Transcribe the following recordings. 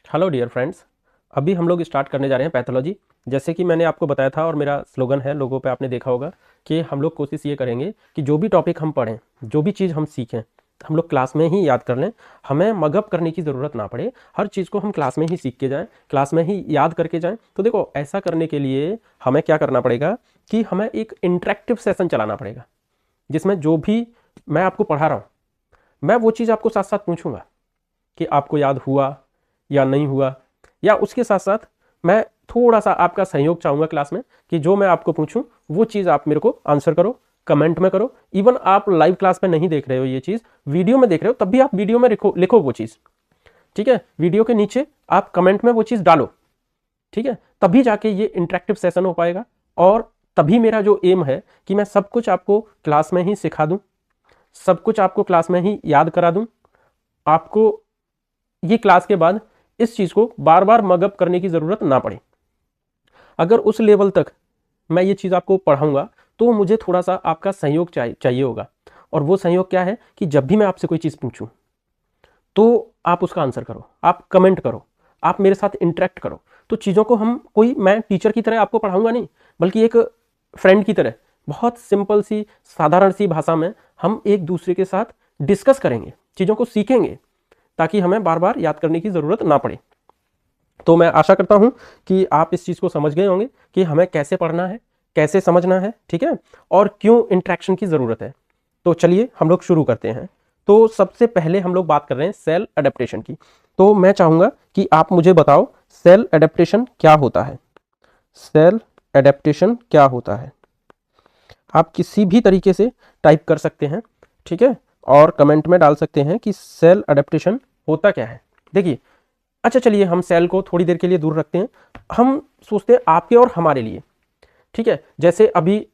Hello dear friends. अभी हम लोग स्टार्ट करने जा रहे हैं पैथोलॉजी। जैसे कि मैंने आपको बताया था और मेरा स्लोगन है, लोगों पे आपने देखा होगा कि हम लोग कोशिश ये करेंगे कि जो भी टॉपिक हम पढ़ें, जो भी चीज़ हम सीखें, हम लोग क्लास में ही याद कर लें। हमें मगअप करने की ज़रूरत ना पड़े, हर चीज़ को हम क्लास में ही सीख के जाएं, क्लास में ही याद करके जाएं। तो देखो, ऐसा करने के लिए हमें क्या करना पड़ेगा कि हमें एक इंटरेक्टिव सेशन चलाना पड़ेगा, जिसमें जो भी मैं आपको पढ़ा रहा हूँ, मैं वो चीज़ आपको साथ साथ पूछूंगा कि आपको याद हुआ या नहीं हुआ, या उसके साथ साथ मैं थोड़ा सा आपका सहयोग चाहूंगा क्लास में कि जो मैं आपको पूछूं वो चीज़ आप मेरे को आंसर करो, कमेंट में करो। इवन आप लाइव क्लास में नहीं देख रहे हो, ये चीज़ वीडियो में देख रहे हो, तब भी आप वीडियो में लिखो लिखो वो चीज़। ठीक है, वीडियो के नीचे आप कमेंट में वो चीज़ डालो। ठीक है, तभी जाके ये इंटरेक्टिव सेशन हो पाएगा। और तभी मेरा जो एम है कि मैं सब कुछ आपको क्लास में ही सिखा दूं, सब कुछ आपको क्लास में ही याद करा दूं। आपको ये क्लास के बाद इस चीज़ को बार बार मगअप करने की ज़रूरत ना पड़े। अगर उस लेवल तक मैं ये चीज़ आपको पढ़ाऊंगा तो मुझे थोड़ा सा आपका सहयोग चाहिए होगा। और वो सहयोग क्या है कि जब भी मैं आपसे कोई चीज़ पूछूं तो आप उसका आंसर करो, आप कमेंट करो, आप मेरे साथ इंटरेक्ट करो। तो चीज़ों को हम कोई मैं टीचर की तरह आपको पढ़ाऊंगा नहीं, बल्कि एक फ्रेंड की तरह बहुत सिंपल सी साधारण सी भाषा में हम एक दूसरे के साथ डिस्कस करेंगे, चीज़ों को सीखेंगे, ताकि हमें बार बार याद करने की ज़रूरत ना पड़े। तो मैं आशा करता हूं कि आप इस चीज़ को समझ गए होंगे कि हमें कैसे पढ़ना है, कैसे समझना है, ठीक है, और क्यों इंट्रैक्शन की ज़रूरत है। तो चलिए हम लोग शुरू करते हैं। तो सबसे पहले हम लोग बात कर रहे हैं सेल एडेप्टेशन की। तो मैं चाहूँगा कि आप मुझे बताओ सेल एडेप्टेशन क्या होता है। सेल एडेप्टेशन क्या होता है? आप किसी भी तरीके से टाइप कर सकते हैं, ठीक है, और कमेंट में डाल सकते हैं कि सेल एडेप्टेशन होता क्या है। देखिए, अच्छा चलिए हम सेल को थोड़ी देर के लिए दूर रखते हैं। हम सोचते हैं आपके और हमारे लिए, ठीक है। जैसे अभी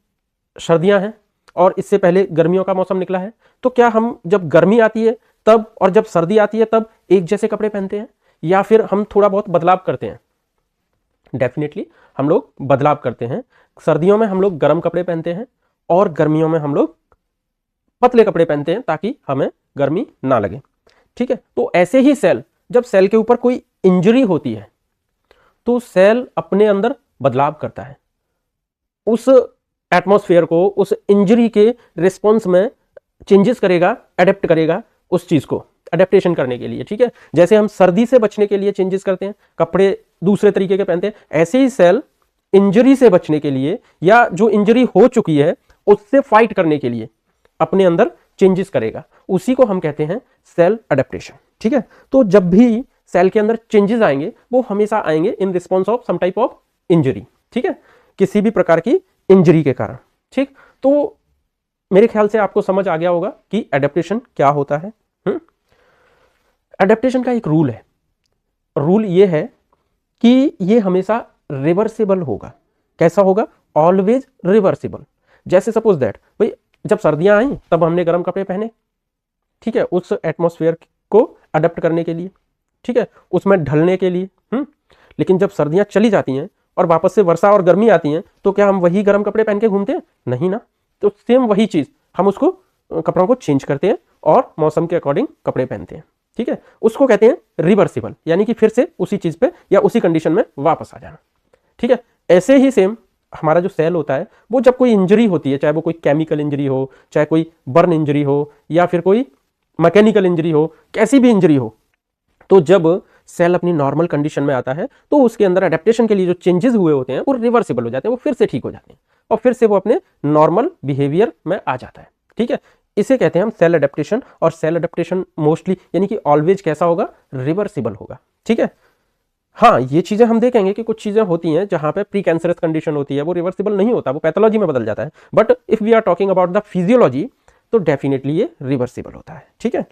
सर्दियां हैं और इससे पहले गर्मियों का मौसम निकला है, तो क्या हम जब गर्मी आती है तब और जब सर्दी आती है तब एक जैसे कपड़े पहनते हैं, या फिर हम थोड़ा बहुत बदलाव करते हैं? डेफिनेटली हम लोग बदलाव करते हैं। सर्दियों में हम लोग गर्म कपड़े पहनते हैं और गर्मियों में हम लोग पतले कपड़े पहनते हैं ताकि हमें गर्मी ना लगे, ठीक है। तो ऐसे ही सेल, जब सेल के ऊपर कोई इंजरी होती है तो सेल अपने अंदर बदलाव करता है, उस एटमॉस्फेयर को, उस इंजरी के रिस्पॉन्स में चेंजेस करेगा, अडेप्ट करेगा उस चीज को अडेप्टेशन करने के लिए, ठीक है। जैसे हम सर्दी से बचने के लिए चेंजेस करते हैं, कपड़े दूसरे तरीके के पहनते हैं, ऐसे ही सेल इंजरी से बचने के लिए या जो इंजरी हो चुकी है उससे फाइट करने के लिए अपने अंदर चेंजेस करेगा। उसी को हम कहते हैं सेल अडेप्टेशन, ठीक है। तो जब भी सेल के अंदर चेंजेस आएंगे वो हमेशा आएंगे in response of some type of injury, ठीक है, किसी भी प्रकार की इंजरी के कारण, ठीक। तो मेरे ख्याल से आपको समझ आ गया होगा कि एडेप्टेशन क्या होता है। एडेप्टेशन का एक रूल है, रूल ये है कि ये हमेशा रिवर्सिबल होगा। कैसा होगा? Always reversible. जैसे सपोज दैट भाई, जब सर्दियां आई तब हमने गर्म कपड़े पहने, ठीक है, उस एटमॉस्फेयर को अडेप्ट करने के लिए, ठीक है, उसमें ढलने के लिए। लेकिन जब सर्दियां चली जाती हैं और वापस से वर्षा और गर्मी आती हैं तो क्या हम वही गर्म कपड़े पहन के घूमते हैं? नहीं ना। तो सेम वही चीज, हम उसको कपड़ों को चेंज करते हैं और मौसम के अकॉर्डिंग कपड़े पहनते हैं, ठीक है। उसको कहते हैं रिवर्सिबल, यानी कि फिर से उसी चीज पे या उसी कंडीशन में वापस आ जाना, ठीक है। ऐसे ही सेम हमारा जो सेल होता है, वो जब कोई इंजरी होती है, चाहे वो कोई केमिकल इंजरी हो, चाहे कोई बर्न इंजरी हो, या फिर कोई मैकेनिकल इंजरी हो, कैसी भी इंजरी हो, तो जब सेल अपनी नॉर्मल कंडीशन में आता है तो उसके अंदर एडेप्टेशन के लिए जो चेंजेस हुए होते हैं वो रिवर्सिबल हो जाते हैं, वो फिर से ठीक हो जाते हैं और फिर से वो अपने नॉर्मल बिहेवियर में आ जाता है, ठीक है। इसे कहते हैं हम सेल एडेप्टेशन। और सेल एडेप्टेशन मोस्टली यानी कि ऑलवेज कैसा होगा? रिवर्सिबल होगा, ठीक है। हाँ, ये चीजें हम देखेंगे कि कुछ चीजें होती हैं जहां पे प्री कैंसरस कंडीशन होती है, वो रिवर्सिबल नहीं होता, वो पैथोलॉजी में बदल जाता है। But if we are talking about the physiology तो डेफिनेटली ये रिवर्सिबल होता है, ठीक है।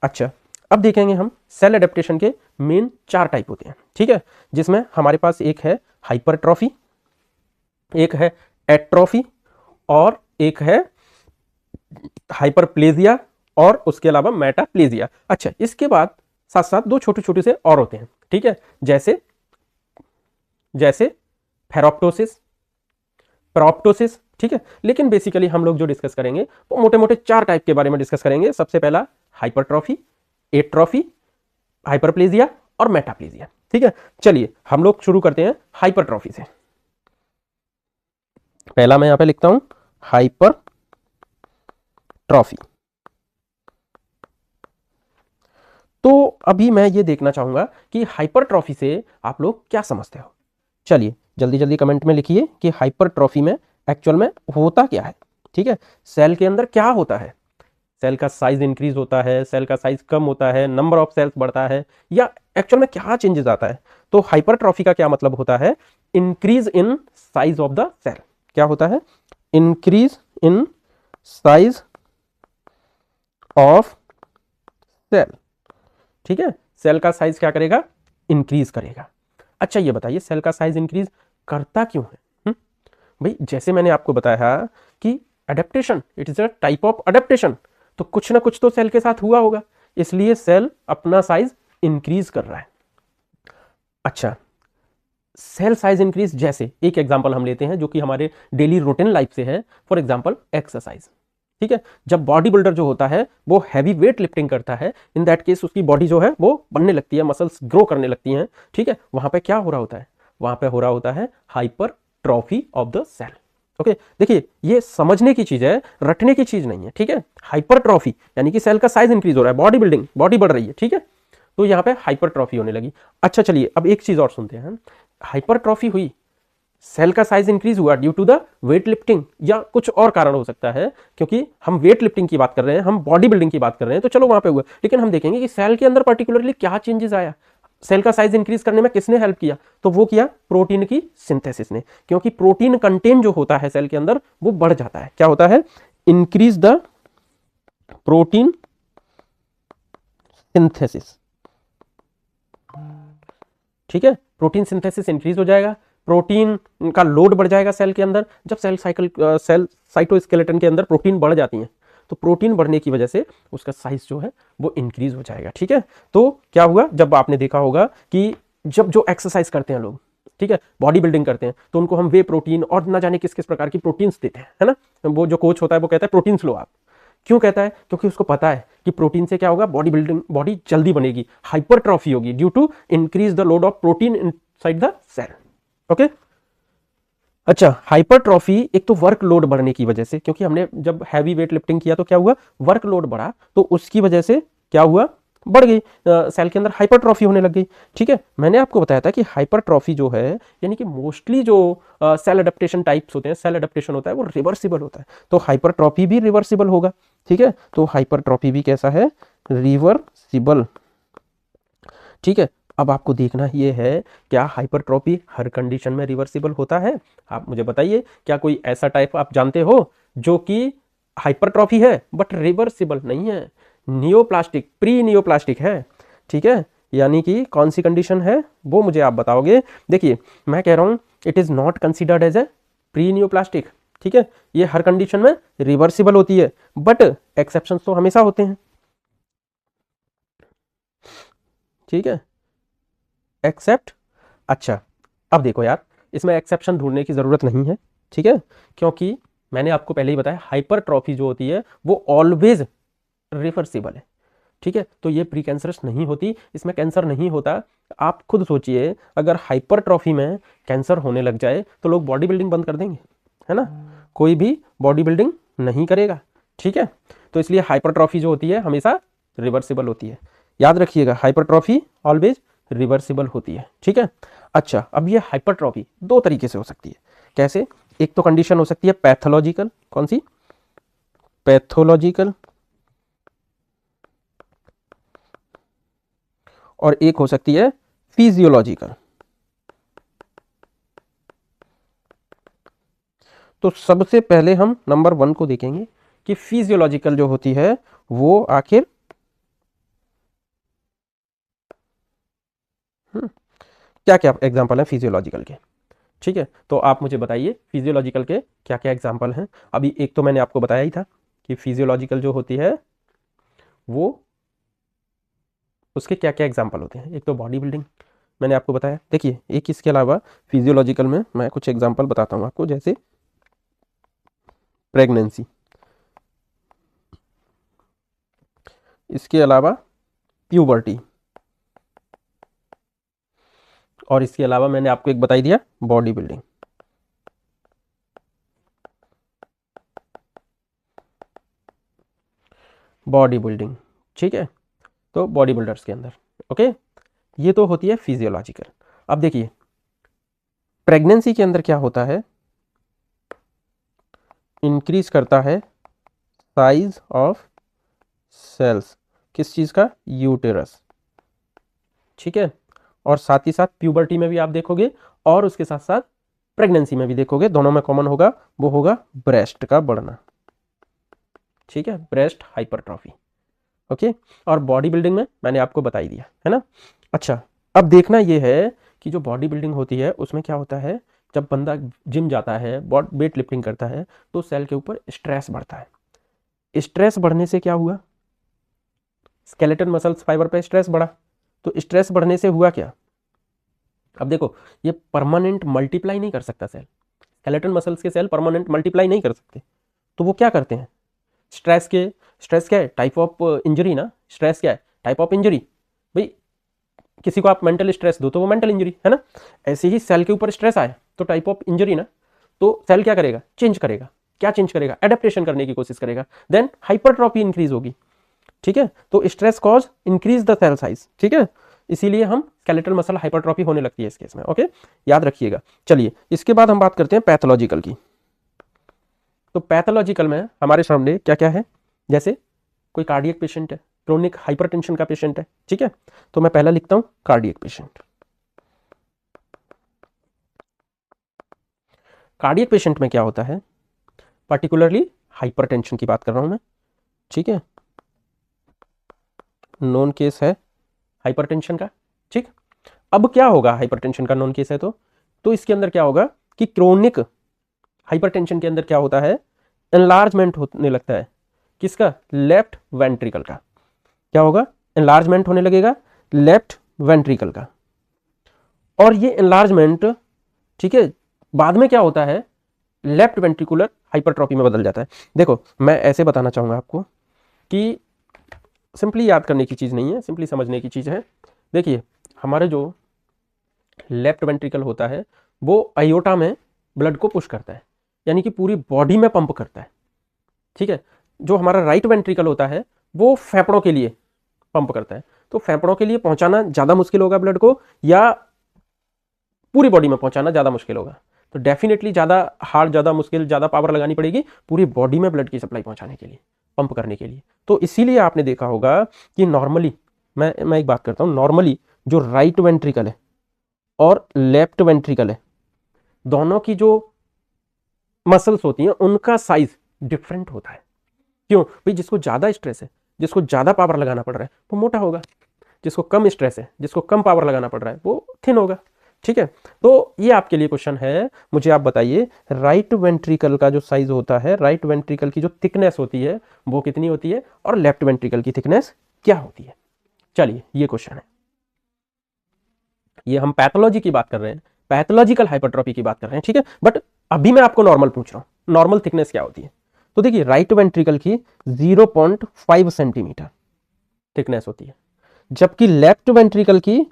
अच्छा, अब देखेंगे हम सेल एडेप्टेशन के मेन 4 टाइप होते हैं, ठीक है, जिसमें हमारे पास एक है हाइपरट्रॉफी, एक है एट्रोफी, और एक है हाइपरप्लेजिया, और उसके अलावा मेटाप्लेजिया। अच्छा, इसके बाद साथ साथ 2 छोटे छोटे से और होते हैं, ठीक है, जैसे जैसे फेरोप्टोसिस, प्रोप्टोसिस, ठीक है। लेकिन बेसिकली हम लोग जो डिस्कस करेंगे वो मोटे मोटे 4 टाइप के बारे में डिस्कस करेंगे। सबसे पहला हाइपरट्रॉफी, एट्रोफी, हाइपरप्लेजिया और मेटाप्लेजिया, ठीक है, चलिए हम लोग शुरू करते हैं हाइपरट्रॉफी से। पहला मैं यहां पे लिखता हूं हाइपरट्रॉफी। तो अभी मैं ये देखना चाहूंगा कि हाइपरट्रॉफी से आप लोग क्या समझते हो। चलिए जल्दी जल्दी कमेंट में लिखिए कि हाइपरट्रॉफी में एक्चुअल में होता क्या है। ठीक है, सेल के अंदर क्या होता है, सेल का साइज इंक्रीज होता है, सेल का साइज कम होता है, नंबर ऑफ सेल्स बढ़ता है, या एक्चुअल में क्या चेंजेस आता है। तो हाइपरट्रॉफी का क्या मतलब होता है, increase in size of the cell. क्या होता है, increase in size of cell. ठीक है, सेल का साइज क्या करेगा, इंक्रीज करेगा। अच्छा ये बताइए सेल का साइज इंक्रीज करता क्यों है। भाई जैसे मैंने आपको बताया कि adaptation, it is a type of adaptation, तो कुछ ना कुछ तो सेल के साथ हुआ होगा, इसलिए सेल अपना साइज इंक्रीज कर रहा है। अच्छा, सेल साइज इंक्रीज, जैसे एक एग्जांपल हम लेते हैं जो कि हमारे डेली रूटीन लाइफ से है, फॉर एग्जांपल एक्सरसाइज। ठीक है, जब बॉडी बिल्डर जो होता है वो हैवी वेट लिफ्टिंग करता है, इन दैट केस उसकी बॉडी जो है वो बनने लगती है, मसल्स ग्रो करने लगती हैं। ठीक है, वहां पे क्या हो रहा होता है, वहां पे हो रहा होता है hypertrophy of the cell. Okay, देखिए ये समझने की चीज है, रटने की चीज नहीं है। ठीक है, हाइपरट्रॉफी यानी कि सेल का साइज इंक्रीज हो रहा है, बॉडी बिल्डिंग, बॉडी बढ़ रही है। ठीक है, तो यहाँ पे हाइपरट्रॉफी होने लगी। अच्छा चलिए अब एक चीज और सुनते हैं, हाइपरट्रॉफी हुई, सेल का साइज इंक्रीज हुआ due to the weight lifting, या कुछ और कारण हो सकता है, क्योंकि हम वेट लिफ्टिंग की बात कर रहे हैं, हम बॉडी बिल्डिंग की बात कर रहे हैं, तो चलो वहां पे हुआ, लेकिन हम देखेंगे कि सेल के अंदर पर्टिकुलरली क्या चेंजेस आया, सेल का साइज इंक्रीज करने में किसने हेल्प किया, तो वो किया प्रोटीन की सिंथेसिस ने, क्योंकि प्रोटीन कंटेंट जो होता है सेल के अंदर वो बढ़ जाता है। क्या होता है, इंक्रीज द प्रोटीन सिंथेसिस। ठीक है, प्रोटीन सिंथेसिस इंक्रीज हो जाएगा, प्रोटीन का लोड बढ़ जाएगा सेल के अंदर। जब सेल साइटोस्केलेटन के अंदर प्रोटीन बढ़ जाती हैं, तो प्रोटीन बढ़ने की वजह से उसका साइज जो है वो इंक्रीज हो जाएगा। ठीक है, तो क्या हुआ, जब आपने देखा होगा कि जब जो एक्सरसाइज करते हैं लोग, ठीक है, बॉडी बिल्डिंग करते हैं, तो उनको हम वे प्रोटीन और ना जाने किस किस प्रकार की प्रोटीन्स देते हैं, है ना। वो जो कोच होता है वो कहता है प्रोटीन्स लो आप। क्यों कहता है, क्योंकि उसको पता है कि प्रोटीन से क्या होगा, बॉडी बिल्डिंग, बॉडी जल्दी बनेगी, हाइपरट्रॉफी होगी due to increase the load of protein inside the cell. Okay, अच्छा हाइपरट्रॉफी एक तो वर्कलोड बढ़ने की वजह से, क्योंकि हमने जब हैवी वेट लिफ्टिंग किया तो क्या हुआ, वर्कलोड बढ़ा, तो उसकी वजह से क्या हुआ, बढ़ गई, सेल के अंदर हाइपरट्रॉफी होने लग गई। ठीक है, मैंने आपको बताया था कि हाइपरट्रॉफी जो है, यानी कि मोस्टली जो सेल अडेप्टेशन टाइप्स होते हैं, सेल अडेप्टेशन होता है वो रिवर्सिबल होता है, तो हाइपरट्रॉफी भी रिवर्सिबल होगा। ठीक है, तो हाइपरट्रॉफी भी कैसा है, रिवर्सिबल। ठीक है, अब आपको देखना ये है, क्या हाइपरट्रॉफी हर कंडीशन में रिवर्सिबल होता है। आप मुझे बताइए, क्या कोई ऐसा टाइप आप जानते हो जो कि हाइपरट्रॉफी है बट रिवर्सिबल नहीं है, नियोप्लास्टिक, प्री नियोप्लास्टिक है। ठीक है, यानी कि कौन सी कंडीशन है वो मुझे आप बताओगे। देखिए मैं कह रहा हूं it is not considered as a pre neoplastic. ठीक है, ये हर कंडीशन में रिवर्सिबल होती है, बट एक्सेप्शंस तो हमेशा होते हैं। ठीक है, एक्सेप्ट, अच्छा अब देखो यार, इसमें एक्सेप्शन ढूंढने की जरूरत नहीं है। ठीक है, क्योंकि मैंने आपको पहले ही बताया हाइपरट्रॉफी जो होती है वो ऑलवेज रिवर्सिबल है। ठीक है, तो ये प्री कैंसरस नहीं होती, इसमें कैंसर नहीं होता। आप खुद सोचिए, अगर हाइपरट्रॉफी में कैंसर होने लग जाए तो लोग बॉडी बिल्डिंग बंद कर देंगे, है ना, कोई भी बॉडी बिल्डिंग नहीं करेगा। ठीक है, तो इसलिए हाइपरट्रॉफी जो होती है हमेशा रिवर्सिबल होती है, याद रखिएगा, हाइपरट्रॉफी ऑलवेज रिवर्सिबल होती है। ठीक है, अच्छा अब ये हाइपरट्रॉफी दो तरीके से हो सकती है। कैसे, एक तो कंडीशन हो सकती है पैथोलॉजिकल, कौन सी, पैथोलॉजिकल, और एक हो सकती है फिजियोलॉजिकल। तो सबसे पहले हम नंबर 1 को देखेंगे कि फिजियोलॉजिकल जो होती है वो आखिर क्या क्या एग्जांपल है फिजियोलॉजिकल के। ठीक है, तो आप मुझे बताइए फिजियोलॉजिकल के क्या क्या एग्जांपल हैं। अभी एक तो मैंने आपको बताया ही था कि फिजियोलॉजिकल जो होती है वो, उसके क्या क्या एग्जांपल होते हैं। एक तो बॉडी बिल्डिंग मैंने आपको बताया, देखिए एक इसके अलावा फिजियोलॉजिकल में मैं कुछ एग्जांपल बताता हूँ आपको, जैसे प्रेगनेंसी, इसके अलावा प्यूबर्टी, और इसके अलावा मैंने आपको एक बताई दिया बॉडी बिल्डिंग। बॉडी बिल्डिंग, ठीक है, तो बॉडी बिल्डर्स के अंदर, ओके, ये तो होती है फिजियोलॉजिकल। अब देखिए प्रेगनेंसी के अंदर क्या होता है, इंक्रीज करता है साइज ऑफ सेल्स, किस चीज का, यूटेरस, ठीक है, और साथ ही साथ प्यूबर्टी में भी आप देखोगे और उसके साथ साथ प्रेगनेंसी में भी देखोगे, दोनों में कॉमन होगा, वो होगा ब्रेस्ट का बढ़ना, ठीक है, ब्रेस्ट हाइपरट्रॉफी, ओके। और बॉडी बिल्डिंग में मैंने आपको बता ही दिया है ना। अच्छा, अब देखना ये है कि जो बॉडी बिल्डिंग होती है उसमें क्या होता है, जब बंदा जिम जाता है, वेट लिफ्टिंग करता है, तो सेल के ऊपर स्ट्रेस बढ़ता है। स्ट्रेस बढ़ने से क्या हुआ, स्केलेटन मसल्स फाइबर पे स्ट्रेस बढ़ा, तो स्ट्रेस बढ़ने से हुआ क्या, अब देखो ये परमानेंट मल्टीप्लाई नहीं कर सकता सेल, स्केलेटन मसल्स के सेल परमानेंट मल्टीप्लाई नहीं कर सकते, तो वो क्या करते हैं, स्ट्रेस क्या है, टाइप ऑफ इंजरी ना, स्ट्रेस क्या है, टाइप ऑफ इंजरी, भाई किसी को आप मेंटल स्ट्रेस दो तो वो मेंटल इंजरी है ना, ऐसे ही सेल के ऊपर स्ट्रेस आए तो टाइप ऑफ इंजरी ना, तो सेल क्या करेगा, चेंज करेगा, क्या चेंज करेगा, एडेप्टेशन करने की कोशिश करेगा, देन हाइपरट्रॉफी इंक्रीज होगी, ठीक है, तो stress cause increase the cell size, ठीक है, इसीलिए हम स्केलेटल मसल हाइपरट्रॉफी होने लगती है इस केस में, ओके, याद रखिएगा। चलिए इसके बाद हम बात करते हैं पैथोलॉजिकल की। तो पैथोलॉजिकल में हमारे सामने क्या क्या है, जैसे कोई कार्डियक पेशेंट है, क्रोनिक हाइपरटेंशन का पेशेंट है, ठीक है, तो मैं पहला लिखता हूं कार्डियक पेशेंट। कार्डियक पेशेंट में क्या होता है, पर्टिकुलरली हाइपरटेंशन की बात कर रहा हूं मैं, ठीक है, नॉन केस है हाइपरटेंशन का, ठीक। अब क्या होगा, हाइपरटेंशन का नॉन केस है तो इसके अंदर क्या होगा कि क्रोनिक हाइपरटेंशन के अंदर क्या होता है, एनलार्जमेंट होने लगता है, किसका, लेफ्ट वेंट्रिकल का, क्या होगा, एनलार्जमेंट होने लगेगा लेफ्ट वेंट्रिकल का, और ये एनलार्जमेंट, ठीक है, बाद में क्या होता है, लेफ्ट वेंट्रिकुलर हाइपरट्रॉफी में बदल जाता है। देखो मैं ऐसे बताना चाहूंगा आपको कि सिंपली याद करने की चीज नहीं है, सिंपली समझने की चीज है। देखिए हमारे जो लेफ्ट वेंट्रिकल होता है वो अयोटा में ब्लड को पुश करता है, यानी कि पूरी बॉडी में पंप करता है, ठीक है। जो हमारा राइट वेंट्रिकल होता है वो फेफड़ों के लिए पंप करता है, तो फेफड़ों के लिए पहुंचाना ज्यादा मुश्किल होगा ब्लड को, या पूरी बॉडी में पहुंचाना ज्यादा मुश्किल होगा, तो डेफिनेटली ज्यादा हार्ड, ज्यादा मुश्किल, ज्यादा पावर लगानी पड़ेगी पूरी बॉडी में ब्लड की सप्लाई पहुंचाने के लिए, पंप करने के लिए। तो इसीलिए आपने देखा होगा कि नॉर्मली, मैं एक बात करता हूं, नॉर्मली जो राइट वेंट्रिकल है और लेफ्ट वेंट्रिकल है, दोनों की जो मसल्स होती हैं उनका साइज डिफरेंट होता है। क्यों भाई, जिसको ज्यादा स्ट्रेस है, जिसको ज्यादा पावर लगाना पड़ रहा है वो मोटा होगा, जिसको कम स्ट्रेस है, जिसको कम पावर लगाना पड़ रहा है वो थिन होगा, ठीक है। तो ये आपके लिए क्वेश्चन है, मुझे आप बताइए राइट वेंट्रिकल का जो साइज होता है, राइट वेंट्रिकल की जो थिकनेस होती है वो कितनी होती है, और लेफ्ट वेंट्रिकल की थिकनेस क्या होती है। चलिए ये क्वेश्चन है, ये हम पैथोलॉजी की बात कर रहे हैं, पैथोलॉजिकल हाइपरट्रॉफी की बात कर रहे हैं, ठीक है, बट अभी मैं आपको नॉर्मल पूछ रहा हूं, नॉर्मल थिकनेस क्या होती है। तो देखिए राइट वेंट्रिकल की 0.5 सेंटीमीटर थिकनेस होती है, जबकि लेफ्ट वेंट्रिकल की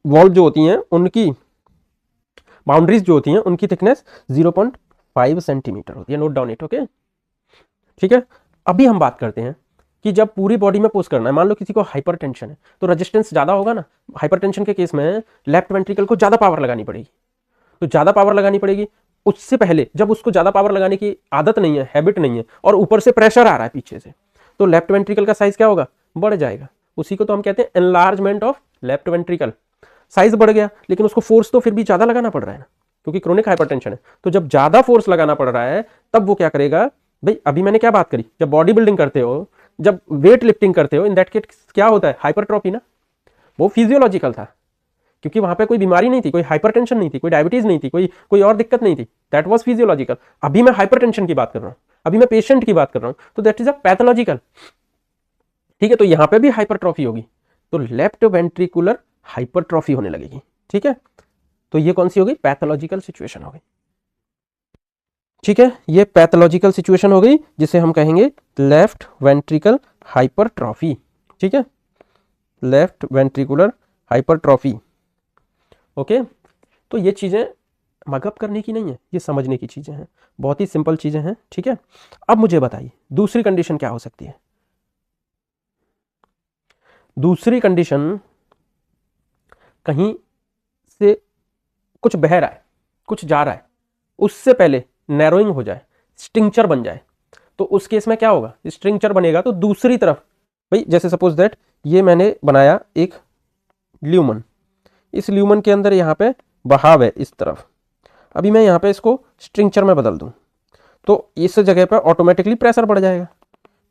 वॉल जो होती हैं उनकी बाउंड्रीज जो होती हैं उनकी थिकनेस 0.5 सेंटीमीटर होती है, नोट डाउन इट, ओके, ठीक है। अभी हम बात करते हैं कि जब पूरी बॉडी में पुश करना है, मान लो किसी को हाइपरटेंशन है तो रेजिस्टेंस ज्यादा होगा ना, हाइपरटेंशन के केस में लेफ्ट वेंट्रिकल को ज्यादा पावर लगानी पड़ेगी, तो ज्यादा पावर लगानी पड़ेगी, उससे पहले जब उसको ज्यादा पावर लगाने की आदत नहीं है, हैबिट नहीं है, और ऊपर से प्रेशर आ रहा है पीछे से, तो लेफ्ट वेंट्रिकल का साइज क्या होगा, बढ़ जाएगा, उसी को तो हम कहते हैं enlargement of left ventricle, size बढ़ गया लेकिन उसको फोर्स तो फिर भी ज्यादा लगाना पड़ रहा है ना, क्योंकि क्रोनिक हाइपरटेंशन है, तो जब ज्यादा फोर्स लगाना पड़ रहा है तब वो क्या करेगा, भाई अभी मैंने क्या बात करी, जब बॉडी बिल्डिंग करते हो, जब वेट लिफ्टिंग करते हो, इन दैट केस क्या होता है, हाइपरट्रॉफी ना, वो फिजियोलॉजिकल था, क्योंकि वहां पे कोई बीमारी नहीं थी, कोई हाइपरटेंशन नहीं थी, कोई डायबिटीज नहीं थी, कोई और दिक्कत नहीं थी, दैट वाज फिजियोलॉजिकल। अभी मैं हाइपरटेंशन की बात कर रहा हूं, अभी मैं पेशेंट की बात कर रहा हूं, तो दैट इज अ पैथोलॉजिकल, ठीक है। तो यहां पे भी हाइपरट्रॉफी होगी, तो लेफ्ट वेंट्रिकुलर हाइपरट्रॉफी होने लगेगी, ठीक है। तो ये कौन सी होगी, पैथोलॉजिकल सिचुएशन हो गई, ठीक है, ये पैथोलॉजिकल सिचुएशन हो गई जिसे हम कहेंगे लेफ्ट वेंट्रिकल हाइपरट्रॉफी, ठीक है, लेफ्ट वेंट्रिकुलर हाइपरट्रॉफी। ओके, तो ये चीज़ें मगअप करने की नहीं है, ये समझने की चीज़ें हैं, बहुत ही सिंपल चीज़ें हैं, ठीक है। अब मुझे बताइए दूसरी कंडीशन क्या हो सकती है। दूसरी कंडीशन, कहीं से कुछ बह रहा है, कुछ जा रहा है, उससे पहले नैरोइंग हो जाए, स्ट्रिंक्चर बन जाए, तो उस केस में क्या होगा, स्ट्रिंक्चर बनेगा तो दूसरी तरफ, भाई जैसे सपोज दैट ये मैंने बनाया एक ल्यूमन, इस ल्यूमन के अंदर यहाँ पे बहाव है इस तरफ, अभी मैं यहाँ पे इसको स्ट्रिंक्चर में बदल दूं तो इस जगह पर ऑटोमेटिकली प्रेशर बढ़ जाएगा,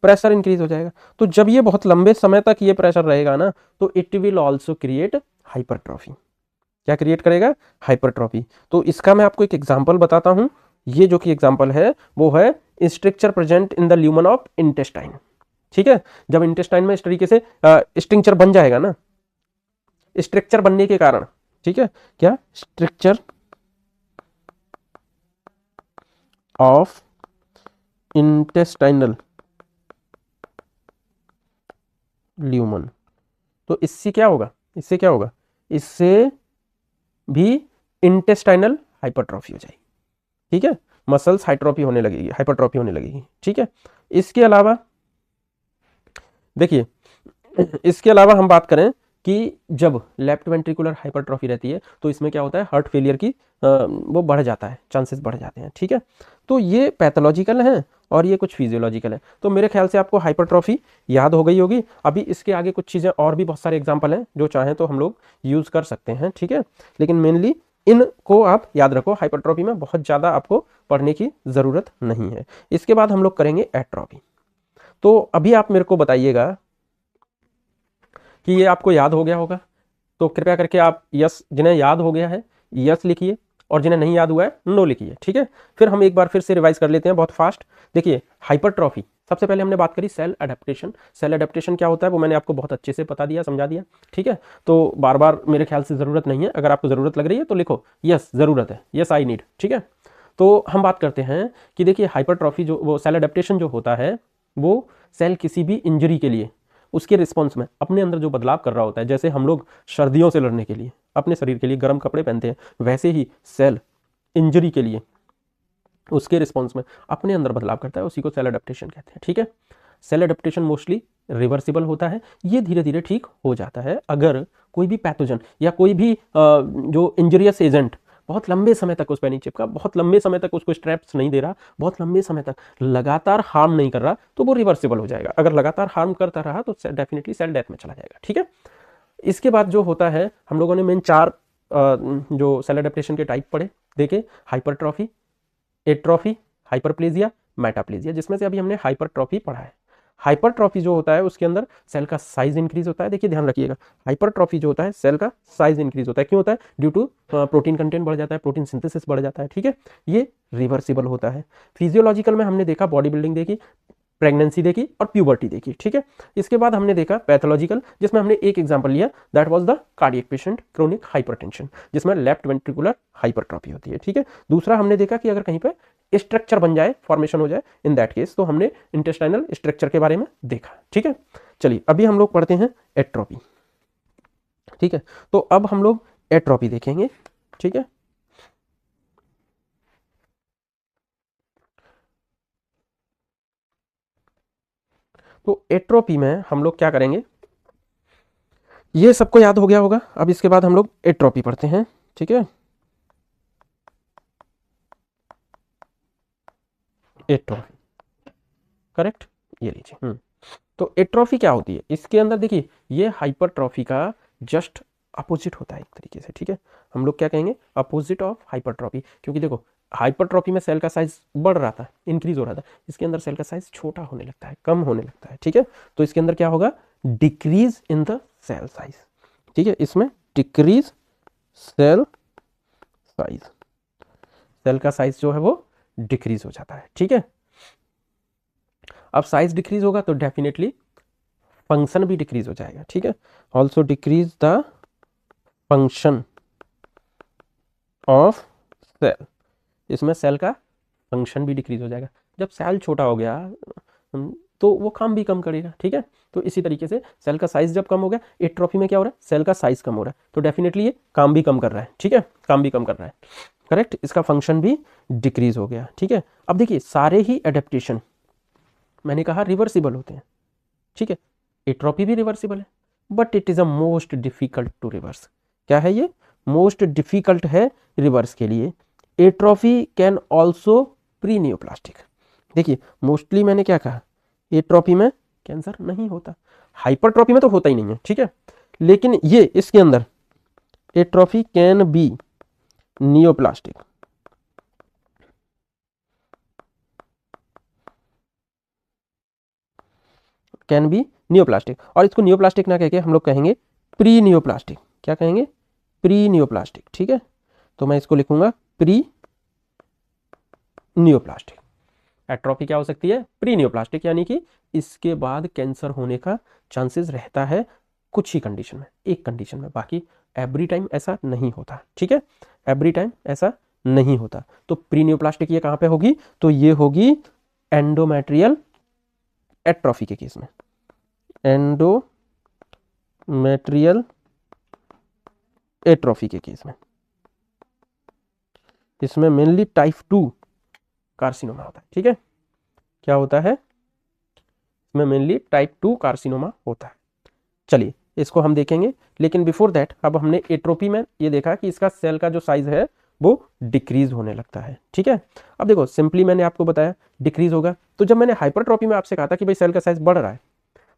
प्रेशर इंक्रीज हो जाएगा। तो जब ये बहुत लंबे समय तक ये प्रेशर रहेगा ना, तो it will also create hypertrophy. क्या क्रिएट करेगा, हाइपरट्रॉफी। तो इसका मैं आपको एक एग्जांपल बताता हूं, ये जो कि एग्जांपल है वो है structure present in the lumen of intestine, ठीक है। जब इंटेस्टाइन में इस तरीके से स्ट्रक्चर बन जाएगा ना, स्ट्रक्चर बनने के कारण, ठीक है, क्या स्ट्रक्चर ऑफ इंटेस्टाइनल ल्यूमन, तो इससे क्या होगा, इससे क्या होगा, इससे भी इंटेस्टाइनल हाइपरट्रॉफी हो जाएगी, ठीक है, मसल्स हाइट्रोफी होने लगेगी, हाइपरट्रॉफी होने लगेगी, ठीक है। इसके अलावा देखिए, इसके अलावा हम बात करें कि जब लेफ्ट वेंट्रिकुलर हाइपरट्रॉफी रहती है तो इसमें क्या होता है, हार्ट फेलियर की वो बढ़ जाता है, चांसेस बढ़ जाते हैं, ठीक है। तो ये पैथोलॉजिकल है और ये कुछ फिजियोलॉजिकल है। तो मेरे ख्याल से आपको हाइपरट्रॉफी याद हो गई होगी। अभी इसके आगे कुछ चीज़ें और भी बहुत सारे एग्जाम्पल हैं जो चाहें तो हम लोग यूज़ कर सकते हैं, ठीक है, लेकिन मेनली इनको आप याद रखो, हाइपरट्रॉफी में बहुत ज़्यादा आपको पढ़ने की ज़रूरत नहीं है। इसके बाद हम लोग करेंगे एट्रॉफी। तो अभी आप मेरे को बताइएगा कि ये आपको याद हो गया होगा, तो कृपया करके आप यस, जिन्हें याद हो गया है यस लिखिए, और जिन्हें नहीं याद हुआ है नो लिखिए, ठीक है। फिर हम एक बार फिर से रिवाइज कर लेते हैं बहुत फास्ट। देखिए हाइपरट्रॉफी, सबसे पहले हमने बात करी सेल अडेप्टेशन। सेल अडेप्टेशन क्या होता है वो मैंने आपको बहुत अच्छे से बता दिया, समझा दिया, ठीक है। तो बार बार मेरे ख्याल से ज़रूरत नहीं है, अगर आपको ज़रूरत लग रही है तो लिखो यस ज़रूरत है, यस आई नीड, ठीक है। तो हम बात करते हैं कि देखिए हाइपरट्रॉफी जो वो सेल अडेप्टेशन जो होता है, वो सेल किसी भी इंजरी के लिए उसके रिस्पॉन्स में अपने अंदर जो बदलाव कर रहा होता है, जैसे हम लोग सर्दियों से लड़ने के लिए अपने शरीर के लिए गर्म कपड़े पहनते हैं, वैसे ही सेल इंजरी के लिए उसके रिस्पॉन्स में अपने अंदर बदलाव करता है, उसी को सेल अडेप्टेशन कहते हैं, ठीक है। सेल अडेप्टेशन मोस्टली रिवर्सिबल होता है, ये धीरे धीरे ठीक हो जाता है अगर कोई भी पैथोजन या कोई भी जो इंजरियस एजेंट बहुत लंबे समय तक उस पर नहीं चिपका, बहुत लंबे समय तक उसको स्ट्रेप्स नहीं दे रहा, बहुत लंबे समय तक लगातार हार्म नहीं कर रहा, तो वो रिवर्सिबल हो जाएगा। अगर लगातार हार्म करता रहा तो डेफिनेटली सेल डेथ में चला जाएगा, ठीक है। इसके बाद जो होता है, हम लोगों ने मेन 4 जो सेल अडेप्टेशन के टाइप पढ़े देखे, हाइपरट्रॉफी, एट्रॉफी, हाइपरप्लेजिया, मेटाप्लेजिया, जिसमें से अभी हमने हाइपरट्रॉफी पढ़ा है। हाइपरट्रॉफी जो होता है उसके अंदर सेल का साइज इंक्रीज होता है। देखिए ध्यान रखिएगा, हाइपरट्रॉफी जो होता है सेल का साइज इंक्रीज होता है, क्यों होता है, ड्यू टू प्रोटीन कंटेंट बढ़ जाता है, प्रोटीन सिंथेसिस बढ़ जाता है, ठीक है। ये रिवर्सिबल होता है। फिजियोलॉजिकल में हमने देखा बॉडी बिल्डिंग देखी, प्रेगनेंसी देखी और प्यूबर्टी देखी, ठीक है। इसके बाद हमने देखा पैथोलॉजिकल, जिसमें हमने एक एग्जांपल लिया, that was the cardiac patient chronic hypertension, जिसमें लेफ्ट वेंट्रिकुलर हाइपरट्रॉफी होती है, ठीक है। दूसरा हमने देखा कि अगर कहीं पे स्ट्रक्चर बन जाए, फॉर्मेशन हो जाए, इन दैट केस तो हमने इंटेस्टाइनल स्ट्रक्चर के बारे में देखा, ठीक है। चलिए अभी हम लोग पढ़ते हैं एट्रोपी, ठीक है। तो अब हम लोग एट्रोपी देखेंगे, ठीक है। तो एट्रोपी में हम लोग क्या करेंगे, ये सबको याद हो गया होगा। अब इसके बाद हम लोग एट्रोपी पढ़ते हैं, ठीक है। एट्रोफी, करेक्ट, ये लीजिए। तो एट्रोफी क्या होती है, इसके अंदर देखिए ये हाइपरट्रॉफी का जस्ट अपोजिट होता है एक तरीके से, ठीक है। हम लोग क्या कहेंगे, अपोजिट ऑफ हाइपरट्रॉफी, क्योंकि देखो हाइपरट्रॉफी में सेल का साइज बढ़ रहा था, इंक्रीज हो रहा था, इसके अंदर सेल का साइज छोटा होने लगता है, कम होने लगता है, ठीक है। तो इसके अंदर क्या होगा, decrease in the cell size, ठीक है, इसमें डिक्रीज सेल साइज, सेल का साइज जो है वो डिक्रीज हो जाता है, ठीक है। अब साइज डिक्रीज होगा तो डेफिनेटली फंक्शन भी डिक्रीज हो जाएगा, ठीक है। Also decrease the function of cell, इसमें सेल का फंक्शन भी डिक्रीज हो जाएगा। जब सेल छोटा हो गया तो वो काम भी कम करेगा। ठीक है, तो इसी तरीके से सेल का साइज जब कम हो गया, एट्रोफी में क्या हो रहा है, सेल का साइज कम हो रहा है, तो डेफिनेटली ये काम भी कम कर रहा है। ठीक है, काम भी कम कर रहा है, करेक्ट, इसका फंक्शन भी डिक्रीज हो गया। ठीक है, अब देखिए सारे ही एडेप्टेशन मैंने कहा रिवर्सिबल होते हैं। ठीक है, एट्रोफी भी रिवर्सिबल है, but it is a most difficult to reverse. क्या है ये, मोस्ट डिफिकल्ट है रिवर्स के लिए। Atrophy can also pre neoplastic. देखिए मोस्टली मैंने क्या कहा, एट्रोफी में कैंसर नहीं होता, हाइपरट्रोफी में तो होता ही नहीं है। ठीक है, लेकिन ये इसके अंदर atrophy can be neoplastic, can be neoplastic, और इसको नियोप्लास्टिक ना कह के हम लोग कहेंगे प्री नियोप्लास्टिक। क्या कहेंगे, प्री नियोप्लास्टिक। ठीक है, तो मैं इसको लिखूंगा प्री नियोप्लास्टिक। एट्रोफी क्या हो सकती है, प्री नियोप्लास्टिक, यानी कि इसके बाद कैंसर होने का चांसेस रहता है कुछ ही कंडीशन में, एक कंडीशन में, बाकी एवरी टाइम ऐसा नहीं होता। ठीक है, एवरी टाइम ऐसा नहीं होता। तो प्री नियोप्लास्टिक ये कहां पे होगी, तो ये होगी एंडोमेट्रियल एट्रोफी के केस में, एंडोमेट्रियल एट्रोफी के केस में। इसमें मेनली टाइप 2 कार्सिनोमा होता है। ठीक है, क्या होता है, इसमें मेनली टाइप 2 कार्सिनोमा होता है। चलिए इसको हम देखेंगे, लेकिन बिफोर दैट अब हमने एट्रोफी में ये देखा कि इसका सेल का जो साइज है वो डिक्रीज होने लगता है। ठीक है, अब देखो सिंपली मैंने आपको बताया डिक्रीज होगा, तो जब मैंने हाइपरट्रोफी में आपसे कहा था कि भाई सेल का साइज बढ़ रहा है,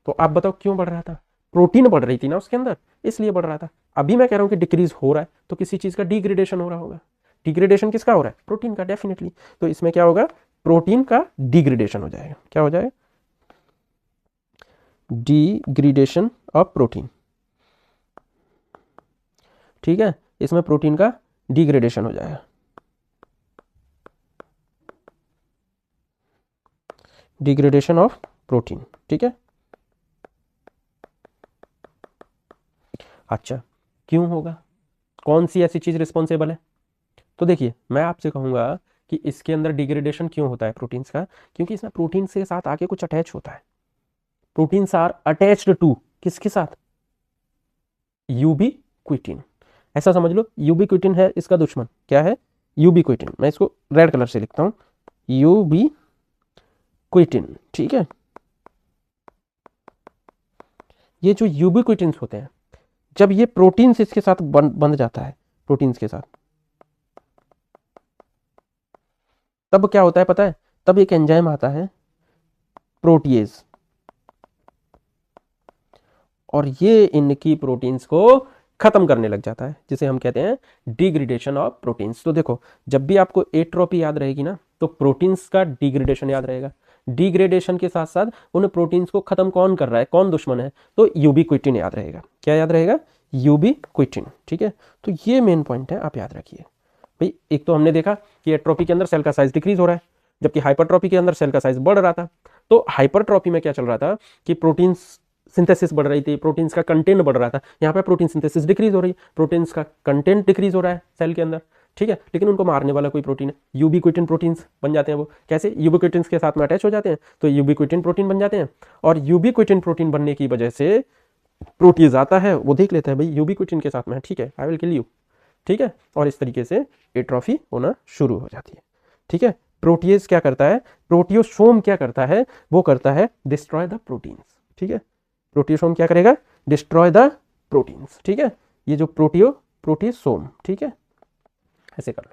तो आप बताओ क्यों बढ़ रहा था, प्रोटीन बढ़ रही थी ना उसके अंदर, इसलिए बढ़ रहा था। अभी मैं कह रहा हूं कि डिक्रीज हो रहा है, तो किसी चीज का डिग्रेडेशन हो रहा होगा। डिग्रेडेशन किसका हो रहा है, प्रोटीन का, डेफिनेटली। तो इसमें क्या होगा, प्रोटीन का डिग्रेडेशन हो जाएगा। क्या हो जाएगा, डिग्रेडेशन ऑफ प्रोटीन। ठीक है, इसमें प्रोटीन का डिग्रेडेशन हो जाएगा, डिग्रेडेशन ऑफ प्रोटीन। ठीक है, अच्छा क्यों होगा, कौन सी ऐसी चीज रिस्पॉन्सिबल है, तो देखिए मैं आपसे कहूंगा कि इसके अंदर डिग्रेडेशन क्यों होता है प्रोटीन्स का, क्योंकि इसमें प्रोटीन के साथ आके कुछ अटैच होता है। प्रोटीन्स आर अटैच्ड टू किसके साथ, यूबीक्विटिन। ऐसा समझ लो यूबीक्विटिन है इसका दुश्मन। क्या है, यूबीक्विटिन। मैं इसको रेड कलर से लिखता हूं, यूबीक्विटिन। ठीक है, ये जो यूबीक्विटिन्स होते हैं, जब ये प्रोटीन्स इसके साथ बंध जाता है, प्रोटीन्स के साथ, तब क्या होता है पता है, तब एक एंजाइम आता है प्रोटीएज, और ये इनकी प्रोटीन्स को खत्म करने लग जाता है, जिसे हम कहते हैं डिग्रेडेशन ऑफ प्रोटीन्स। तो देखो जब भी आपको एट्रोफी याद रहेगी ना, तो प्रोटीन्स का डिग्रेडेशन याद रहेगा। डिग्रेडेशन के साथ साथ उन प्रोटीन्स को खत्म कौन कर रहा है, कौन दुश्मन है, तो यूबीक्विटिन याद रहेगा। क्या याद रहेगा, यूबीक्विटिन। ठीक है, तो ये मेन पॉइंट है, आप याद रखिए भाई। एक तो हमने देखा कि एट्रोफी के अंदर सेल का साइज डिक्रीज हो रहा है, जबकि हाइपरट्रोफी के अंदर सेल का साइज बढ़ रहा था। तो हाइपरट्रोफी में क्या चल रहा था कि प्रोटीन्स सिंथेसिस बढ़ रही थी, प्रोटीन्स का कंटेंट बढ़ रहा था। यहाँ पे प्रोटीन सिंथेसिस डिक्रीज हो रही है, प्रोटीन्स का कंटेंट डिक्रीज हो रहा है सेल के अंदर। ठीक है, लेकिन उनको मारने वाला कोई प्रोटीन है, यूबीक्विटिन प्रोटीन्स बन जाते हैं। वो कैसे, यूबीक्विटिन्स के साथ में अटैच हो जाते हैं, तो यूबीक्विटिन प्रोटीन बन जाते हैं। और यूबीक्विटिन प्रोटीन बनने की वजह से प्रोटीज आता है, वो देख लेता है भाई यूबीक्विटिन के साथ में, ठीक है आई विल किल यू। ठीक है, और इस तरीके से एट्रोफी होना शुरू हो जाती है। ठीक है, प्रोटीज क्या करता है, प्रोटियोसोम क्या करता है, वो करता है डिस्ट्रॉय द प्रोटीन्स। ठीक है, प्रोटियोसोम क्या करेगा, डिस्ट्रॉय द प्रोटीन्स। ठीक है, ये जो प्रोटियोसोम, ठीक है ऐसे कर लो।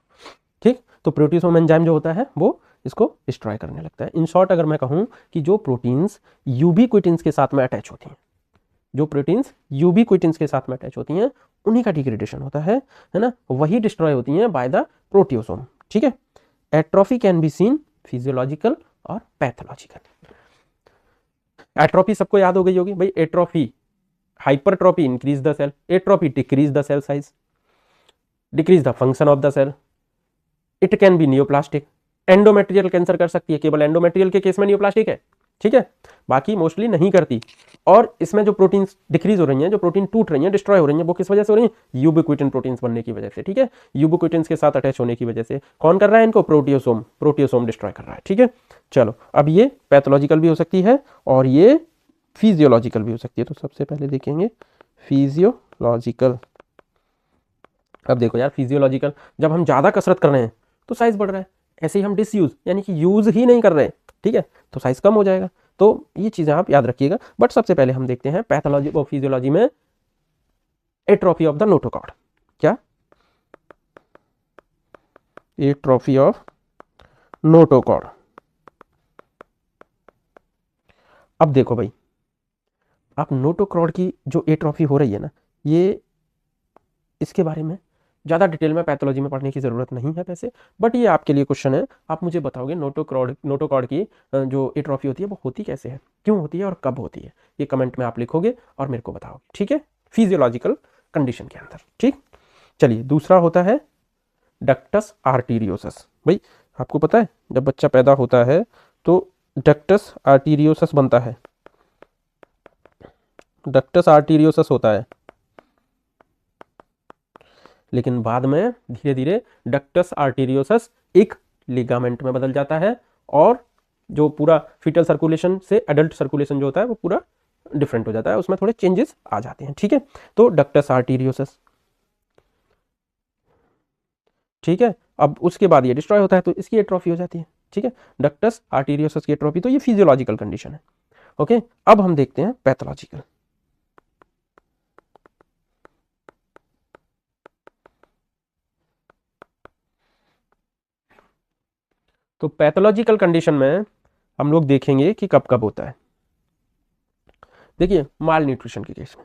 ठीक, तो प्रोटियोसोम एंजाइम जो होता है वो इसको डिस्ट्रॉय करने लगता है। इन शॉर्ट अगर मैं कहूं कि जो प्रोटीन्स यूबीक्विटिन्स के साथ में अटैच होती हैं, जो प्रोटीन्स यूबीक्विटिन्स के साथ में अटैच होती हैं, उन्हीं का डिग्रेडेशन होता है ना, वही डिस्ट्रॉय होती हैं बाय द प्रोटियोसोम। ठीक है, atrophy can be seen physiological और पैथोलॉजिकल। एट्रोफी सबको याद हो गई होगी भाई, atrophy, hypertrophy increase the cell, atrophy decrease the cell size, decrease the function of the cell, it can be neoplastic. Endometrial cancer कर सकती है, केवल एंडोमेट्रियल के केस में नियोप्लास्टिक है, ठीक है, बाकी मोस्टली नहीं करती। और इसमें जो प्रोटीन डिक्रीज हो रही हैं, जो प्रोटीन टूट रही हैं, डिस्ट्रॉय हो रही हैं, वो किस वजह से हो रही हैं? यूबिक्विटिन प्रोटीन्स बनने की वजह से। ठीक है, यूबिक्विटिन्स के साथ अटैच होने की वजह से। कौन कर रहा है इनको? प्रोटियोसोम, प्रोटियोसोम डिस्ट्रॉय कर रहा है। ठीक है, चलो अब ये पैथोलॉजिकल भी हो सकती है और ये फिजियोलॉजिकल भी हो सकती है। तो सबसे पहले देखेंगे फिजियोलॉजिकल। अब देखो यार, फिजियोलॉजिकल, जब हम ज़्यादा कसरत कर रहे हैं तो साइज बढ़ रहा है, ऐसे ही हम डिसयूज यानी कि यूज ही नहीं कर रहे, ठीक है, तो साइज कम हो जाएगा। तो ये चीज़ें आप याद रखिएगा। बट सबसे पहले हम देखते हैं पैथोलॉजी और फिजियोलॉजी में एट्रोफी ऑफ द नोटोकॉर्ड। क्या? Atrophy of notochord. अब देखो भाई, आप नोटोकॉर्ड की जो एट्रोफी हो रही है ना, ये इसके बारे में ज़्यादा डिटेल में पैथोलॉजी में पढ़ने की ज़रूरत नहीं है वैसे, बट ये आपके लिए क्वेश्चन है। आप मुझे बताओगे नोटोकॉर्ड की जो एट्रोफी होती है वो होती कैसे है, क्यों होती है और कब होती है? ये कमेंट में आप लिखोगे और मेरे को बताओगे, ठीक है, फिजियोलॉजिकल कंडीशन के अंदर। ठीक, चलिए दूसरा होता है डक्टस आर्टीरियोसस। भाई आपको पता है जब बच्चा पैदा होता है तो डक्टस आर्टीरियोसस बनता है, डक्टस आर्टीरियोसस होता है, लेकिन बाद में धीरे धीरे डक्टस आर्टीरियोसस एक लिगामेंट में बदल जाता है और जो पूरा फीटल सर्कुलेशन से एडल्ट सर्कुलेशन जो होता है वो पूरा डिफरेंट हो जाता है, उसमें थोड़े चेंजेस आ जाते हैं। ठीक है, तो डक्टस आर्टीरियोसस। ठीक है, अब उसके बाद ये डिस्ट्रॉय होता है तो इसकी एट्रोफी हो जाती है। ठीक है, डक्टस आर्टीरियोसस की एट्रोफी। तो ये फिजियोलॉजिकल कंडीशन है। ओके, अब हम देखते हैं पैथोलॉजिकल। तो पैथोलॉजिकल कंडीशन में हम लोग देखेंगे कि कब कब होता है। देखिए, माल न्यूट्रिशन के केस में,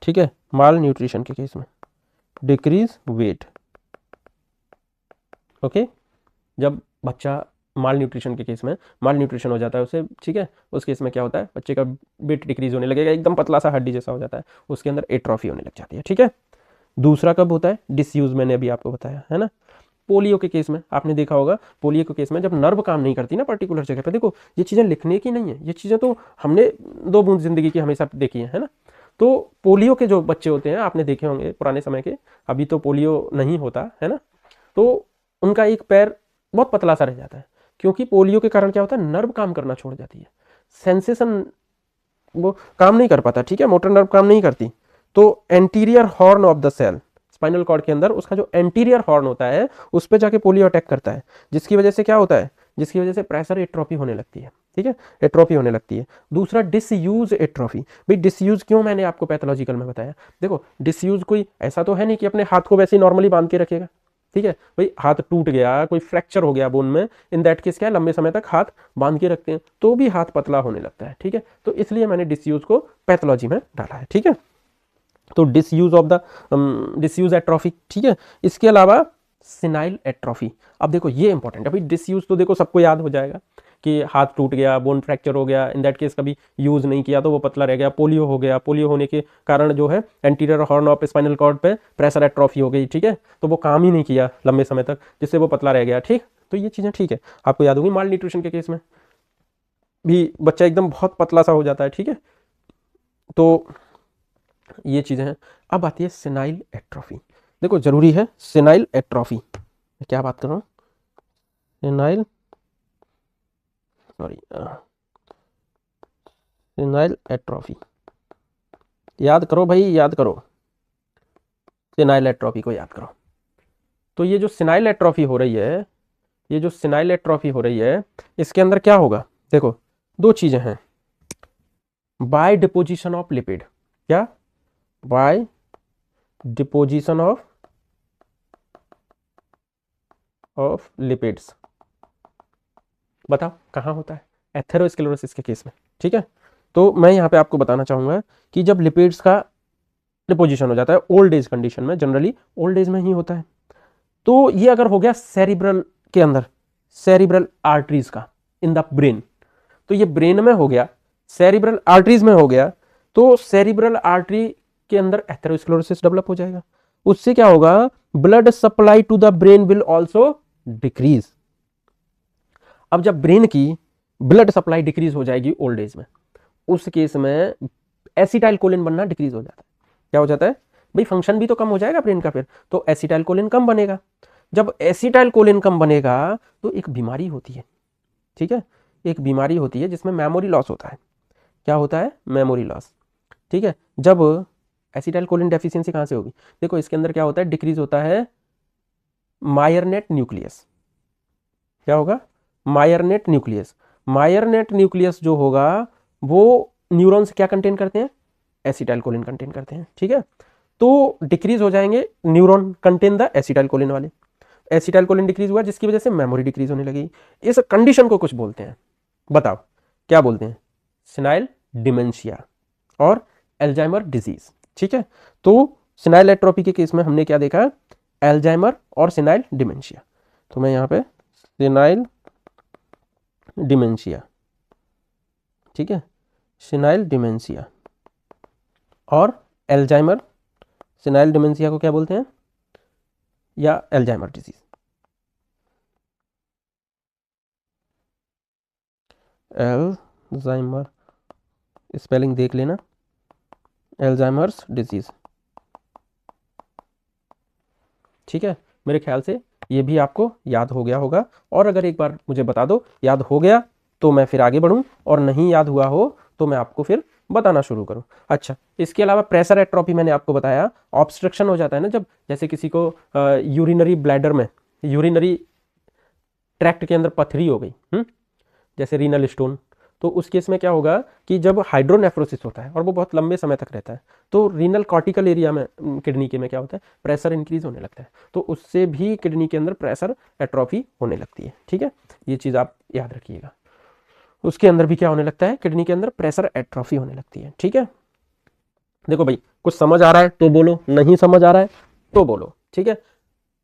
ठीक है, माल न्यूट्रिशन के केस में डिक्रीज वेट। ओके, जब बच्चा माल न्यूट्रिशन के केस में माल न्यूट्रिशन हो जाता है उसे, ठीक है, उस केस में क्या होता है? बच्चे का वेट डिक्रीज होने लगेगा, एकदम पतला सा हड्डी जैसा हो जाता है, उसके अंदर एट्रोफी होने लग जाती है। ठीक है, दूसरा कब होता है? डिसयूज, मैंने अभी आपको बताया है ना। पोलियो के केस में आपने देखा होगा, पोलियो के केस में जब नर्व काम नहीं करती ना पर्टिकुलर जगह पे, देखो ये चीज़ें लिखने की नहीं है, ये चीज़ें तो हमने 2 बूंद जिंदगी की हमेशा देखी है ना। तो पोलियो के जो बच्चे होते हैं आपने देखे होंगे पुराने समय के, अभी तो पोलियो नहीं होता है ना, तो उनका एक पैर बहुत पतला सा रह जाता है, क्योंकि पोलियो के कारण क्या होता है? नर्व काम करना छोड़ जाती है, सेंसेशन वो काम नहीं कर पाता। ठीक है, मोटर नर्व काम नहीं करती, तो anterior horn of the cell, spinal cord के अंदर उसका जो एंटीरियर हॉर्न होता है उस पर जाके पोलियो अटैक करता है, जिसकी वजह से क्या होता है? जिसकी वजह से प्रेशर एट्रोफी होने लगती है। ठीक है, एट्रोफी होने लगती है। दूसरा डिसयूज एट्रोफी। भाई डिसयूज क्यों मैंने आपको पैथोलॉजिकल में बताया? देखो, डिसयूज कोई ऐसा तो है नहीं कि अपने हाथ को वैसे ही नॉर्मली बांध के रखेगा। ठीक है भाई, हाथ टूट गया, कोई फ्रैक्चर हो गया बोन में, इन दैट केस क्या है? लंबे समय तक हाथ बांध के रखते हैं तो भी हाथ पतला होने लगता है। ठीक है, तो इसलिए मैंने डिसयूज को पैथोलॉजी में डाला है। ठीक है, तो disuse of the disuse atrophy. ठीक है, इसके अलावा सिनाइल एट्रोफी। अब देखो ये इंपॉर्टेंट है भाई, डिसयूज तो देखो सबको याद हो जाएगा कि हाथ टूट गया, बोन फ्रैक्चर हो गया, इन दैट केस कभी यूज नहीं किया तो वो पतला रह गया। पोलियो हो गया, पोलियो होने के कारण जो है anterior horn of spinal cord पे प्रेशर एट्रोफी हो गई। ठीक है, तो वो काम ही नहीं किया लंबे समय तक, जिससे वो पतला रह गया। ठीक, तो ये चीज़ें ठीक है, आपको याद होगी। माल न्यूट्रिशन के केस में भी बच्चा एकदम बहुत पतला सा हो जाता है। ठीक है, तो ये चीज़ें हैं। अब आती है सेनाइल एट्रोफी। देखो जरूरी है सेनाइल एट्रोफी, मैं क्या बात कर रहा हूँ? Senile, sorry, senile atrophy. याद करो भाई, याद करो, सेनाइल एट्रोफी को याद करो। तो ये जो सेनाइल एट्रोफी हो रही है, ये जो सेनाइल एट्रोफी हो रही है, इसके अंदर क्या होगा? देखो 2 चीजें हैं, बाय डिपोजिशन ऑफ लिपिड। क्या? By deposition of lipids. बताओ कहाँ होता है? एथेरोस्क्लेरोसिस के केस में। ठीक है, तो मैं यहाँ पे आपको बताना चाहूँगा कि जब लिपिड्स का डिपोजिशन हो जाता है ओल्ड एज कंडीशन में, जनरली ओल्ड एज में ही होता है, तो ये अगर हो गया सेरिब्रल के अंदर, सेरिब्रल आर्टरीज का, इन द ब्रेन, तो ये ब्रेन में हो गया, सेरिब्रल आर्टरीज में हो गया, तो सेरिब्रल आर्टरी के अंदर एथेरोस्क्लेरोसिस डेवलप हो जाएगा। उससे क्या होगा blood supply to the brain will also decrease. अब जब ब्रेन की ब्लड सप्लाई डिक्रीज हो जाएगी ओल्ड एज में, उस केस में एसिटाइल कोलिन बनना डिक्रीज हो जाता है। क्या हो जाता है भाई, फंक्शन भी तो कम हो जाएगा ब्रेन का, फिर तो एसिटाइल कोलिन कम बनेगा। जब एसिटाइल कोलिन कम बनेगा तो एक बीमारी होती है, ठीक है, एक बीमारी होती है जिसमें मेमोरी लॉस होता है। क्या होता है, मेमोरी लॉस, ठीक है। जब एसिटाइल कोलिन डेफिशिएंसी कहाँ से होगी, देखो इसके अंदर क्या होता है, डिक्रीज होता है मायरनेट न्यूक्लियस। क्या होगा, मायरनेट न्यूक्लियस। मायरनेट न्यूक्लियस जो होगा वो न्यूरॉन्स क्या कंटेन करते हैं, एसिटाइल कोलिन कंटेन करते हैं, ठीक है। तो डिक्रीज हो जाएंगे neuron contain the acetyl choline वाले, एसिटाइल कोलिन डिक्रीज हुआ जिसकी वजह से मेमोरी डिक्रीज होने लगी। इस कंडीशन को कुछ बोलते हैं, बताओ क्या बोलते हैं, सेनाइल डिमेंशिया और एल्जाइमर डिजीज, ठीक है। तो सेनाइल एट्रोफी के केस में हमने क्या देखा, एल्जाइमर और सेनाइल डिमेंशिया। तो मैं यहाँ पे सेनाइल डिमेंशिया, ठीक है, सेनाइल डिमेंशिया और एल्जाइमर, सेनाइल डिमेंशिया को क्या बोलते हैं, या एल्जाइमर डिजीज। एल्जाइमर स्पेलिंग देख लेना, एल्जाइमर्स डिजीज, ठीक है। मेरे ख्याल से ये भी आपको याद हो गया होगा, और अगर एक बार मुझे बता दो याद हो गया तो मैं फिर आगे बढ़ूं, और नहीं याद हुआ हो तो मैं आपको फिर बताना शुरू करूं। अच्छा, इसके अलावा प्रेशर एट्रोफी मैंने आपको बताया, ऑब्स्ट्रक्शन हो जाता है ना, जब जैसे किसी को यूरिनरी ब्लैडर में, यूरिनरी ट्रैक्ट के अंदर पथरी हो गई, जैसे रीनल स्टोन, तो उस केस में क्या होगा कि जब हाइड्रोनेफ्रोसिस होता है और वो बहुत लंबे समय तक रहता है, तो रीनल कॉर्टिकल एरिया में, किडनी के में क्या होता है, प्रेशर इंक्रीज होने लगता है, तो उससे भी किडनी के अंदर प्रेशर एट्रोफी होने लगती है, ठीक है। ये चीज़ आप याद रखिएगा, उसके अंदर भी क्या होने लगता है, किडनी के अंदर प्रेशर एट्रोफी होने लगती है, ठीक है। देखो भाई, कुछ समझ आ रहा है तो बोलो, नहीं समझ आ रहा है तो बोलो, ठीक है।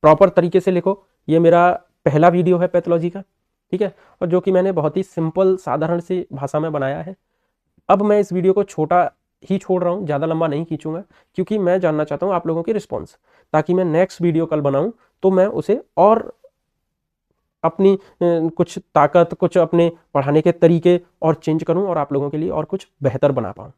प्रॉपर तरीके से लिखो। ये मेरा पहला वीडियो है पैथोलॉजी का, ठीक है, और जो कि मैंने बहुत ही सिंपल साधारण सी भाषा में बनाया है। अब मैं इस वीडियो को छोटा ही छोड़ रहा हूँ, ज़्यादा लंबा नहीं खींचूंगा, क्योंकि मैं जानना चाहता हूँ आप लोगों की रिस्पॉन्स, ताकि मैं नेक्स्ट वीडियो कल बनाऊँ तो मैं उसे और अपनी कुछ ताकत, कुछ अपने पढ़ाने के तरीके और चेंज करूँ और आप लोगों के लिए और कुछ बेहतर बना पाऊँ।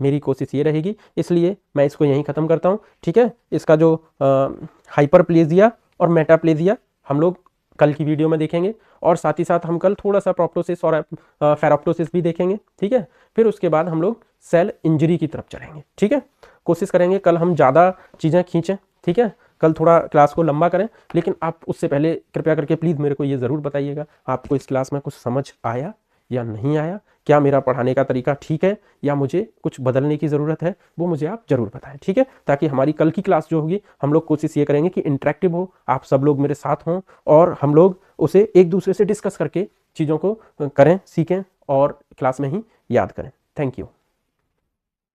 मेरी कोशिश ये रहेगी, इसलिए मैं इसको यहीं ख़त्म करता हूँ, ठीक है। इसका जो हाइपरप्लेजिया और मेटाप्लेजिया हम लोग कल की वीडियो में देखेंगे, और साथ ही साथ हम कल थोड़ा सा प्रोप्टोसिस और फेरोप्टोसिस भी देखेंगे, ठीक है। फिर उसके बाद हम लोग सेल इंजरी की तरफ चलेंगे, ठीक है। कोशिश करेंगे कल हम ज़्यादा चीज़ें खींचें, ठीक है, कल थोड़ा क्लास को लंबा करें, लेकिन आप उससे पहले कृपया करके प्लीज़ मेरे को ये ज़रूर बताइएगा आपको इस क्लास में कुछ समझ आया या नहीं आया, क्या मेरा पढ़ाने का तरीका ठीक है या मुझे कुछ बदलने की ज़रूरत है, वो मुझे आप ज़रूर बताएं, ठीक है। ताकि हमारी कल की क्लास जो होगी, हम लोग कोशिश ये करेंगे कि इंटरेक्टिव हो, आप सब लोग मेरे साथ हों, और हम लोग उसे एक दूसरे से डिस्कस करके चीज़ों को करें, सीखें और क्लास में ही याद करें। Thank you.